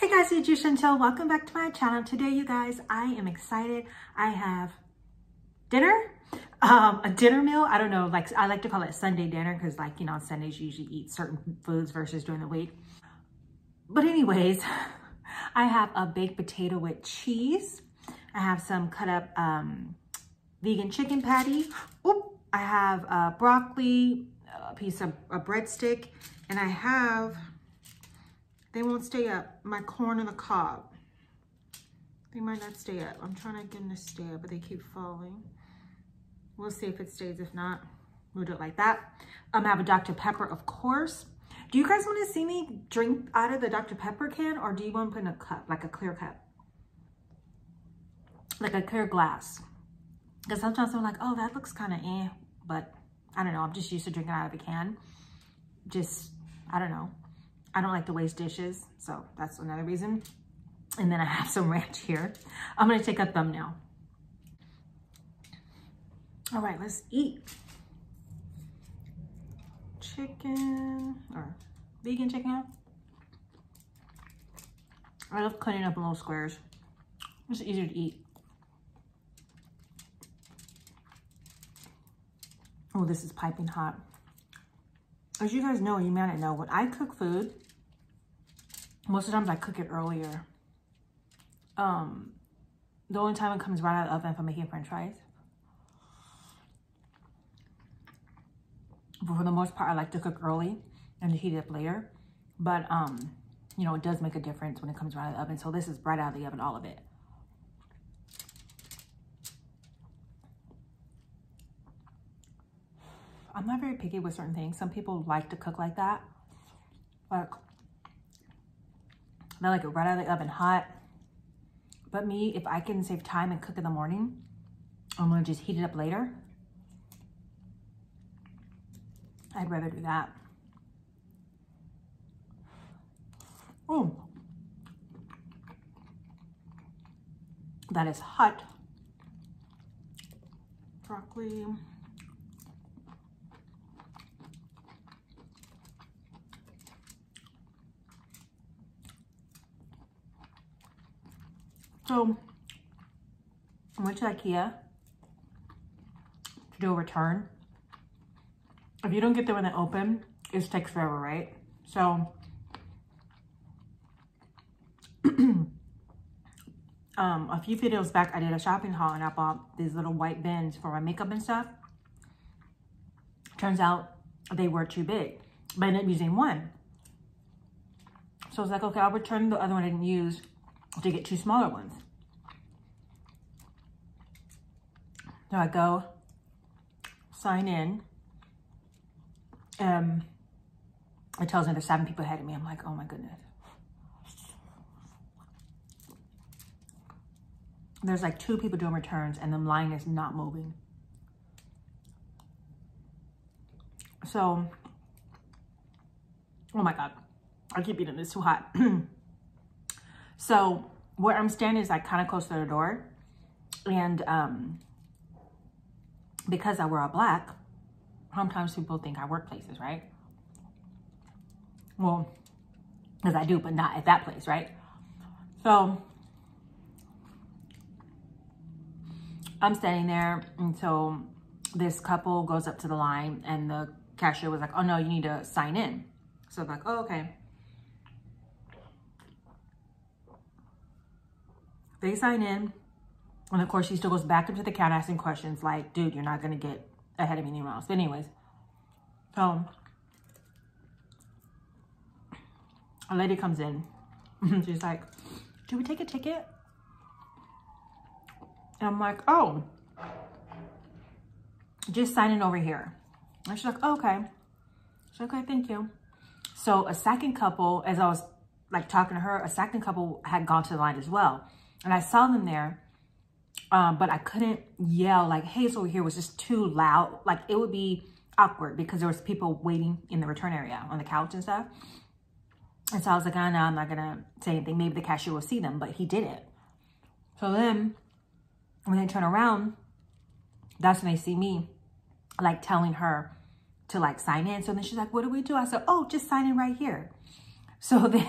Hey guys, it's Chantel. Welcome back to my channel. Today, you guys, I am excited. I have dinner, a dinner meal. I don't know, like I like to call it Sunday dinner because, like, you know, on Sundays you usually eat certain foods versus during the week. But anyways, I have a baked potato with cheese. I have some cut up vegan chicken patty. Oop, I have broccoli, a piece of a breadstick, and I have, they won't stay up, my corn on the cob. They might not stay up. I'm trying to get them to stay up, but they keep falling. We'll see if it stays. If not, we'll do it like that. I have a Dr. Pepper, of course. Do you guys want to see me drink out of the Dr. Pepper can, or do you want to put in a cup, like a clear cup? Like a clear glass. Because sometimes I'm like, oh, that looks kind of eh, but I don't know. I'm just used to drinking out of a can. Just, I don't know. I don't like to waste dishes, so that's another reason. And then I have some ranch here. I'm gonna take a thumbnail. All right, let's eat. Chicken, or vegan chicken. I love cutting up in little squares. It's easier to eat. Oh, this is piping hot. As you guys know, you may not know, when I cook food, most of the times I cook it earlier. The only time it comes right out of the oven if I'm making French fries. But for the most part, I like to cook early and to heat it up later. But, you know, it does make a difference when it comes right out of the oven. So this is right out of the oven, all of it. I'm not very picky with certain things. Some people like to cook like that. But I like it right out of the oven hot. But me, if I can save time and cook in the morning, I'm gonna just heat it up later. I'd rather do that. Oh, that is hot. Broccoli. So, I went to IKEA to do a return. If you don't get there when they open, it takes forever, right? So, a few videos back, I did a shopping haul and I bought these little white bins for my makeup and stuff. Turns out they were too big, but I ended up using one. So I was like, okay, I'll return the other one I didn't use to get two smaller ones. So I go sign in. It tells me there's 7 people ahead of me. I'm like, oh my goodness. There's like 2 people doing returns and the line is not moving. So, oh my God, I keep eating this, too hot. So where I'm standing is like kind of close to the door. And because I wear all black, sometimes people think I work places, right? Well, because I do, but not at that place, right? So I'm standing there until this couple goes up to the line and the cashier was like, oh no, you need to sign in. So I'm like, oh, okay. They sign in. And of course, she still goes back up to the counter asking questions like, dude, you're not going to get ahead of me anywhere else. But anyways, so a lady comes in. She's like, do we take a ticket? And I'm like, oh, just sign in over here. And she's like, oh, okay. She's like, okay, thank you. So a second couple, as I was like talking to her, a second couple had gone to the line as well. And I saw them there, but I couldn't yell like, hey, it's over here. It was just too loud. Like it would be awkward because there was people waiting in the return area on the couch and stuff. And so I was like, oh, no, I'm not going to say anything. Maybe the cashier will see them, but he didn't. So then when they turn around, that's when they see me like telling her to like sign in. So then she's like, what do we do? I said, oh, just sign in right here. So then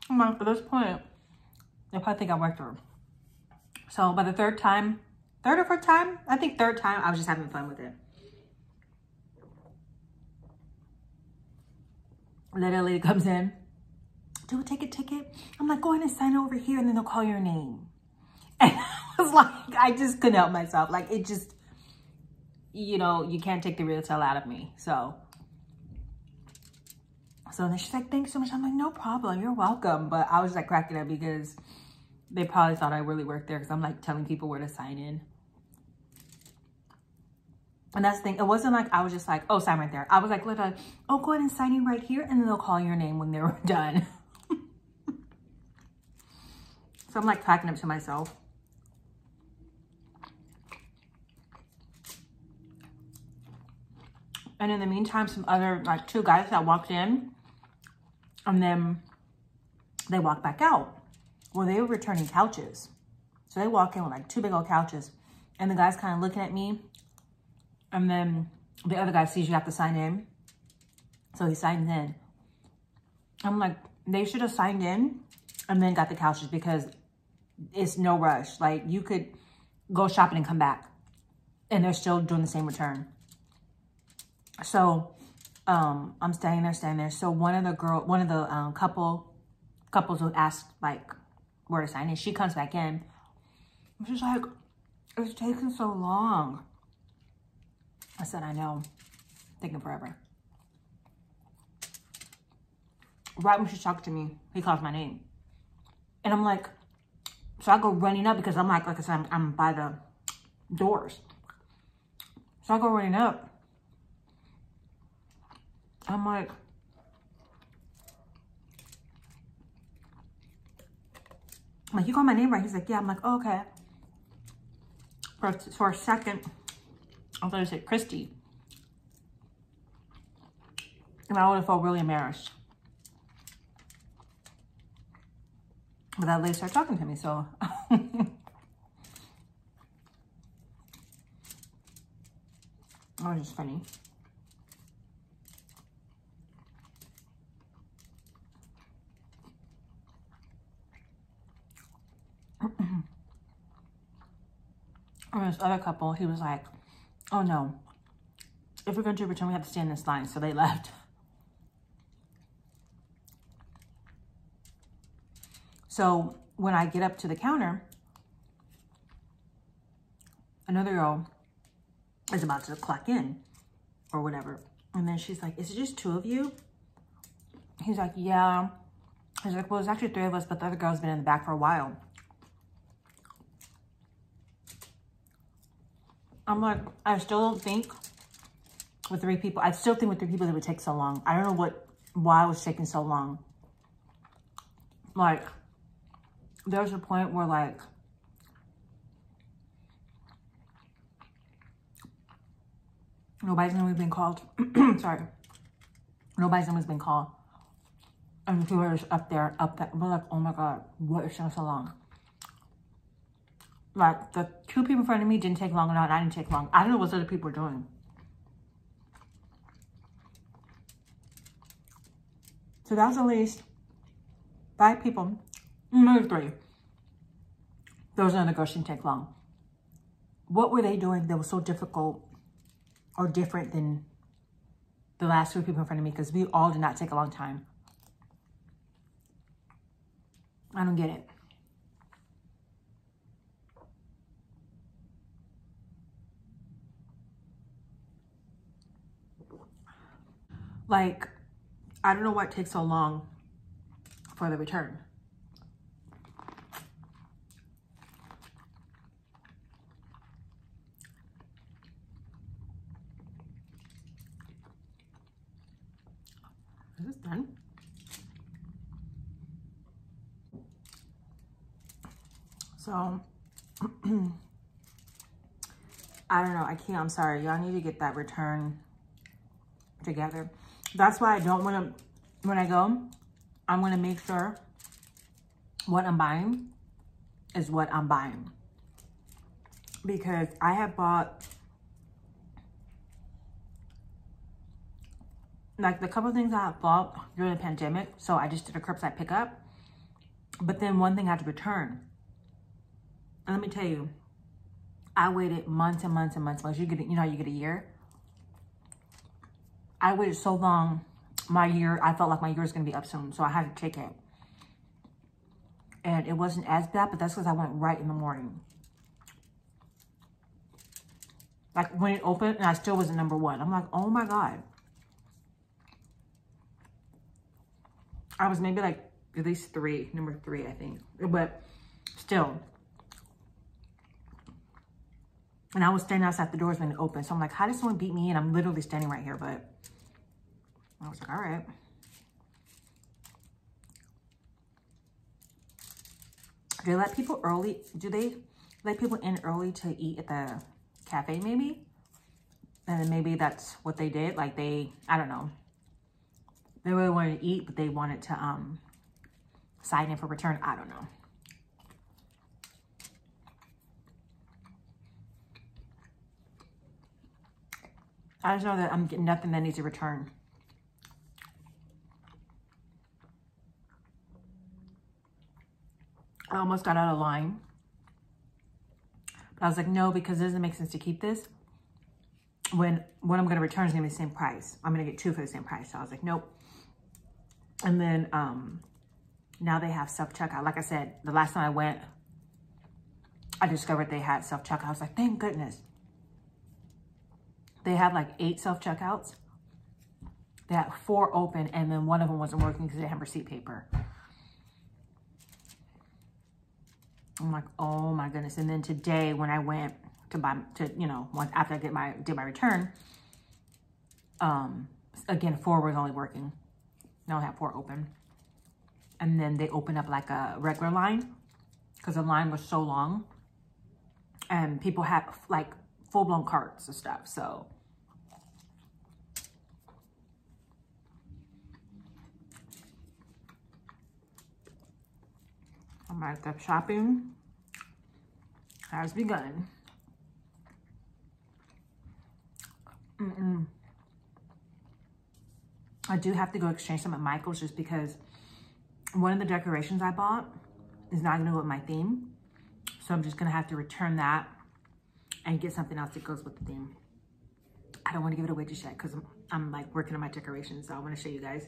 I'm like, at this point, they probably think I worked her. So by the third or fourth time, I think third time, I was just having fun with it. Little lady comes in, do take a ticket. I'm like, go ahead and sign over here and then they'll call your name. And I was like, I just couldn't help myself. Like, it just, you know, you can't take the real tail out of me. So then she's like, thanks so much. I'm like, no problem. You're welcome. But I was like cracking up because they probably thought I really worked there because I'm like telling people where to sign in. And that's the thing. It wasn't like I was just like, oh, sign right there. I was like, literally, oh, go ahead and sign in right here. And then they'll call your name when they're done. So I'm like cracking up to myself. And in the meantime, some other, like, two guys that walked in, and then they walked back out. Well, they were returning couches. So they walk in with like two big old couches. And the guy's kind of looking at me. And then the other guy sees you have to sign in. So he signs in. I'm like, they should have signed in and then got the couches because it's no rush. Like, you could go shopping and come back. And they're still doing the same return. So I'm standing there. So one of the couples who asked like where to sign in, she comes back in. She's like, it's taking so long. I said, I know, taking forever. Right when she's talking to me, he calls my name. And I'm like, so I go running up because I'm like I said, I'm by the doors. So I go running up. I'm like, you called my name right? He's like, yeah. I'm like, oh, okay. For a second, I thought he said Christy. And I would have felt really embarrassed. But that lady started talking to me, so. It was just funny. And this other couple, he was like, oh no, if we're going to do return, we have to stand in this line. So they left. So when I get up to the counter, another girl is about to clock in or whatever. And then she's like, is it just two of you? He's like, yeah. He's like, well, there's actually three of us, but the other girl's been in the back for a while. I'm like, I still don't think with three people that would take so long. I don't know why it was taking so long. Like, there's a point where like, nobody's name has been called. Sorry. Nobody's name has been called. And the people are just up there. We're like, oh my God, what is taking so long? Like, the two people in front of me didn't take long enough, and I didn't take long. I don't know what other people are doing. So that was at least 5 people, maybe 3. Those other girls didn't take long. What were they doing that was so difficult or different than the last 2 people in front of me? Because we all did not take a long time. I don't get it. Like, I don't know why it takes so long for the return. Is this done? So, I don't know. I can't. I'm sorry. Y'all need to get that return together. That's why I don't want to, when I go, I'm going to make sure what I'm buying is what I'm buying. Because I have bought, like the couple of things I have bought during the pandemic. So I just did a curbside pickup. But then one thing I had to return. And let me tell you, I waited months and months and months. Once you get, you know, you get a year. I waited so long. I felt like my year was gonna be up soon, so I had to take it. And it wasn't as bad, but that's because I went right in the morning. Like when it opened, and I still wasn't number one. I'm like, oh my God. I was maybe like at least number three, I think. But still. And I was standing outside the doors when it opened. So I'm like, how does someone beat me in? I'm literally standing right here, but I was like, all right. Do they let people early? Do they let people in early to eat at the cafe maybe? And then maybe that's what they did. Like I don't know. They really wanted to eat, but they wanted to sign in for return. I don't know. I just know that I'm getting nothing that needs a return. I almost got out of line. But I was like, no, because it doesn't make sense to keep this. When what I'm going to return is going to be the same price. I'm going to get 2 for the same price. So I was like, nope. And then now they have self-checkout. Like I said, the last time I went, I discovered they had self-checkout. I was like, thank goodness. They had like 8 self-checkouts. They had 4 open, and then one of them wasn't working because they didn't have receipt paper. I'm like, oh my goodness. And then today when I went after I did my return, again, 4 was only working. Now I have 4 open. And then they opened up like a regular line because the line was so long and people had like full-blown carts and stuff. So my shopping has begun. I do have to go exchange some at Michael's just because one of the decorations I bought is not going to go with my theme. So I'm just going to have to return that and get something else that goes with the theme. I don't want to give it away just yet because I'm like working on my decorations. So I want to show you guys.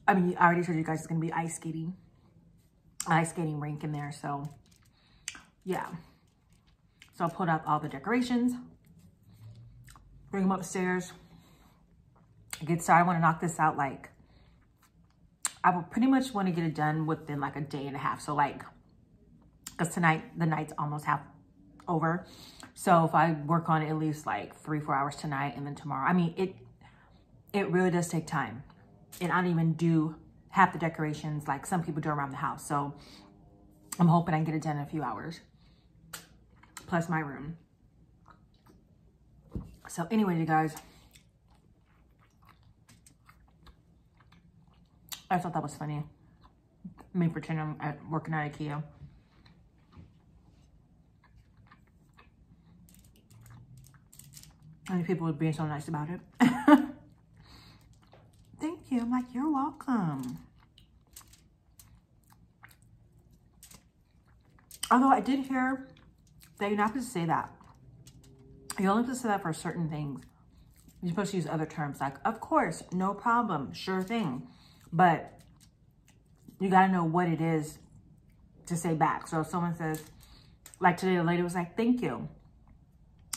I mean, I already showed you guys it's going to be ice skating rink in there. So yeah. So I'll put up all the decorations, bring them upstairs, get started. I want to knock this out like, I will pretty much want to get it done within like a day and a half. So like, because tonight, the night's almost half over. So if I work on it at least like 3-4 hours tonight and then tomorrow, I mean, it really does take time. And I don't even do half the decorations like some people do around the house. So I'm hoping I can get it done in a few hours. Plus my room. So anyway, you guys, I thought that was funny. Me pretending I'm working at IKEA. And people were being so nice about it. Thank you. I'm like, you're welcome. Although I did hear that you're not supposed to say that. You're only supposed to say that for certain things. You're supposed to use other terms like, of course, no problem, sure thing. But you got to know what it is to say back. So if someone says, like today, the lady was like, thank you.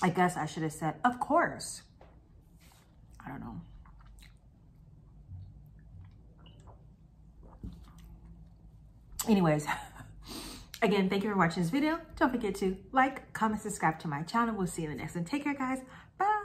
I guess I should have said, of course. I don't know. Anyways, again, thank you for watching this video. Don't forget to like, comment, subscribe to my channel. We'll see you in the next one. Take care, guys. Bye.